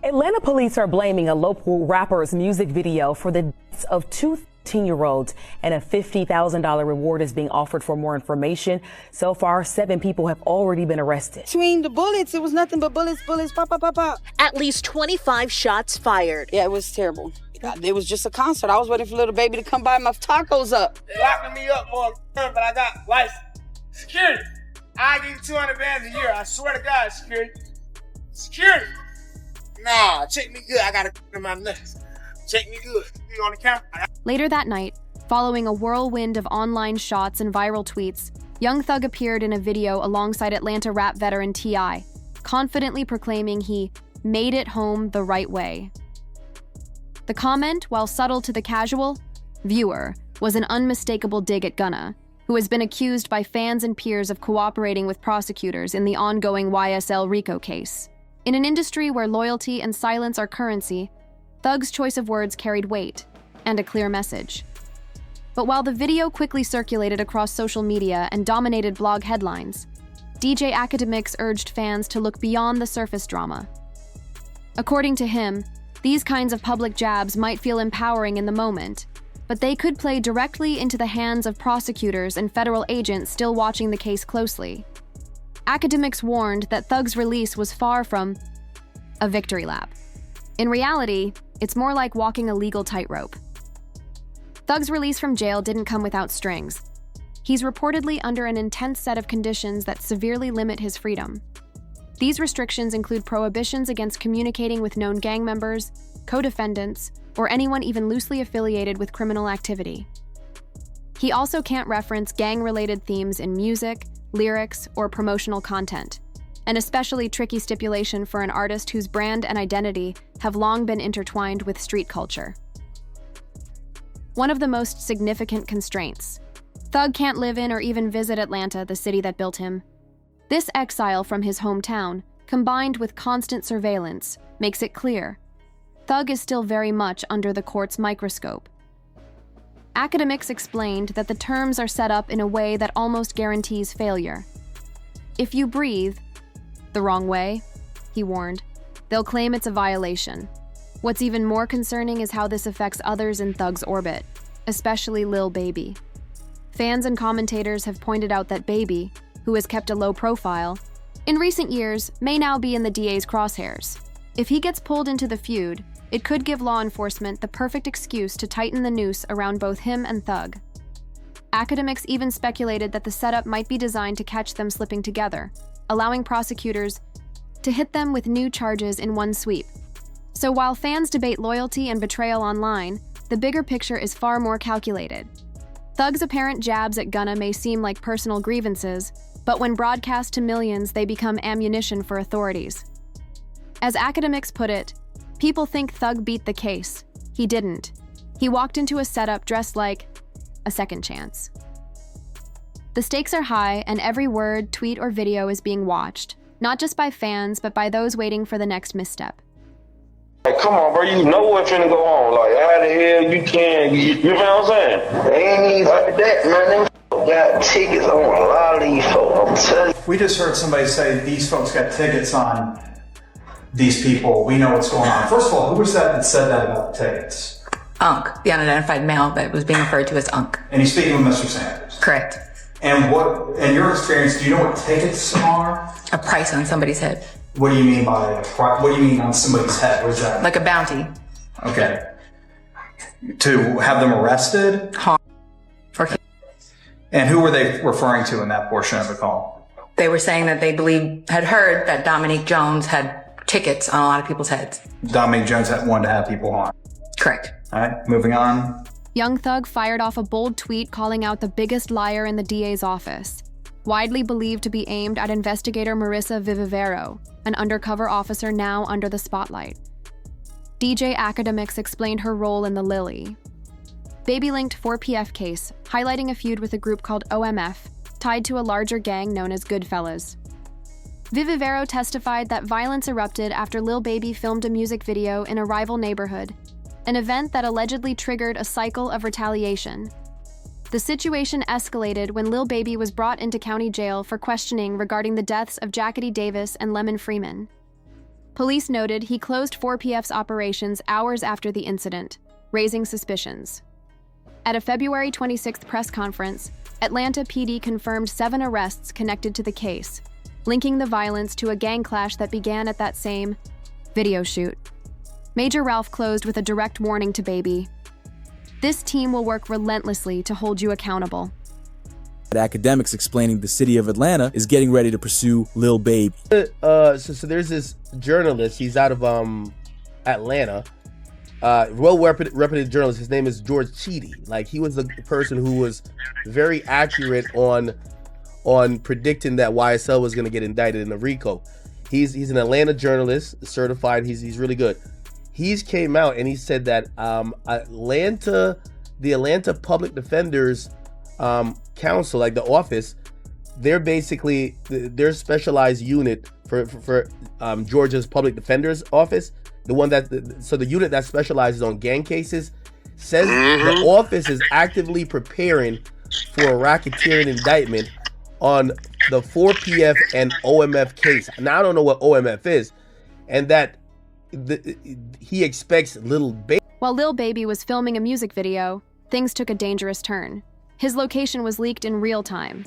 Atlanta police are blaming a local rapper's music video for the deaths of two 13-year-olds, and a $50,000 reward is being offered for more information. So far, 7 people have already been arrested. Between the bullets, it was nothing but bullets, pop, pop, pop, pop. At least 25 shots fired. Yeah, it was terrible. It was just a concert. I was waiting for Lil Baby to come by my tacos up. They locking me up, but I got license. Security. I give you 200 bands a year. I swear to God, security. Security. Nah, check me good. I got a in my nuts. Check me good. You on the camera? Later that night, following a whirlwind of online shots and viral tweets, Young Thug appeared in a video alongside Atlanta rap veteran T.I., confidently proclaiming he made it home the right way. The comment, while subtle to the casual viewer, was an unmistakable dig at Gunna, who has been accused by fans and peers of cooperating with prosecutors in the ongoing YSL RICO case. In an industry where loyalty and silence are currency, Thug's choice of words carried weight and a clear message. But while the video quickly circulated across social media and dominated blog headlines, DJ Akademiks urged fans to look beyond the surface drama. According to him, these kinds of public jabs might feel empowering in the moment, but they could play directly into the hands of prosecutors and federal agents still watching the case closely. Akademiks warned that Thug's release was far from a victory lap. In reality, it's more like walking a legal tightrope. Thug's release from jail didn't come without strings. He's reportedly under an intense set of conditions that severely limit his freedom. These restrictions include prohibitions against communicating with known gang members, co-defendants, or anyone even loosely affiliated with criminal activity. He also can't reference gang-related themes in music, lyrics, or promotional content, an especially tricky stipulation for an artist whose brand and identity have long been intertwined with street culture. One of the most significant constraints. Thug can't live in or even visit Atlanta, the city that built him. This exile from his hometown, combined with constant surveillance, makes it clear Thug is still very much under the court's microscope. Akademiks explained that the terms are set up in a way that almost guarantees failure. If you breathe the wrong way, he warned, they'll claim it's a violation. What's even more concerning is how this affects others in Thug's orbit, especially Lil Baby. Fans and commentators have pointed out that Baby, who has kept a low profile, in recent years may now be in the DA's crosshairs. If he gets pulled into the feud, it could give law enforcement the perfect excuse to tighten the noose around both him and Thug. Akademiks even speculated that the setup might be designed to catch them slipping together, allowing prosecutors to hit them with new charges in one sweep. So while fans debate loyalty and betrayal online, the bigger picture is far more calculated. Thug's apparent jabs at Gunna may seem like personal grievances, but when broadcast to millions, they become ammunition for authorities. As Akademiks put it, people think Thug beat the case. He didn't. He walked into a setup dressed like a second chance. The stakes are high, and every word, tweet, or video is being watched, not just by fans, but by those waiting for the next misstep. Like, come on, bro, you know what's finna go on. Like, how the hell you can, you know what I'm saying? They ain't even like that, man. Them got tickets on a lot of these folks, I'm telling you. We just heard somebody say these folks got tickets on these people. We know what's going on. First of all, who was that said that about the tickets? Unc, the unidentified male that was being referred to as Unc. And he's speaking with Mr. Sanders. Correct. And what, in your experience, do you know what tickets are? A price on somebody's head. What do you mean by what do you mean on somebody's head? What is that? Like a bounty. Okay. To have them arrested? And who were they referring to in that portion of the call? They were saying that they had heard that Dominique Jones had tickets on a lot of people's heads. Dominique Jones had wanted to have people harmed. Correct. All right, moving on. Young Thug fired off a bold tweet calling out the biggest liar in the DA's office, widely believed to be aimed at investigator Marissa Vivivero, an undercover officer now under the spotlight. DJ Akademiks explained her role in the Lily Baby-linked 4PF case, highlighting a feud with a group called OMF, tied to a larger gang known as Goodfellas. Vivivero testified that violence erupted after Lil Baby filmed a music video in a rival neighborhood, an event that allegedly triggered a cycle of retaliation. The situation escalated when Lil Baby was brought into county jail for questioning regarding the deaths of Jackety Davis and Lemon Freeman. Police noted he closed 4PF's operations hours after the incident, raising suspicions. At a February 26th press conference, Atlanta PD confirmed 7 arrests connected to the case, linking the violence to a gang clash that began at that same video shoot. Major Ralph closed with a direct warning to Baby. This team will work relentlessly to hold you accountable. Academics explaining the city of Atlanta is getting ready to pursue Lil Baby. So there's this journalist. He's out of Atlanta. Well-reputed journalist. His name is George Cheedy. Like, he was the person who was very accurate on predicting that YSL was going to get indicted in the RICO. He's an Atlanta journalist, certified. He's really good. He's came out and he said that the Atlanta Public Defenders Council, like the office, they're basically their specialized unit for Georgia's Public Defender's Office. The unit that specializes on gang cases says the office is actively preparing for a racketeering indictment on the 4PF and OMF case. Now, I don't know what OMF is, and that he expects Lil Baby. While Lil Baby was filming a music video, things took a dangerous turn. His location was leaked in real time.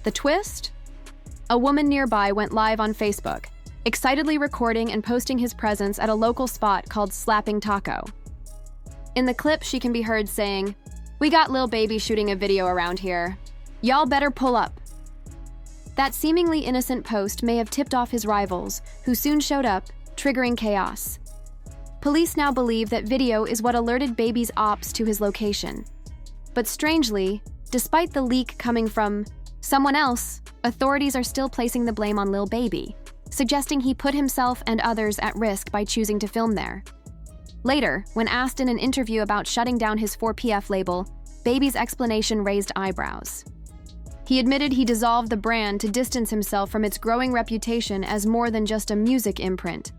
The twist? A woman nearby went live on Facebook, excitedly recording and posting his presence at a local spot called Slapping Taco. In the clip, she can be heard saying, "We got Lil Baby shooting a video around here. Y'all better pull up." That seemingly innocent post may have tipped off his rivals, who soon showed up, triggering chaos. Police now believe that video is what alerted Baby's ops to his location. But strangely, despite the leak coming from someone else, authorities are still placing the blame on Lil Baby, suggesting he put himself and others at risk by choosing to film there. Later, when asked in an interview about shutting down his 4PF label, Baby's explanation raised eyebrows. He admitted he dissolved the brand to distance himself from its growing reputation as more than just a music imprint.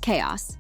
Chaos.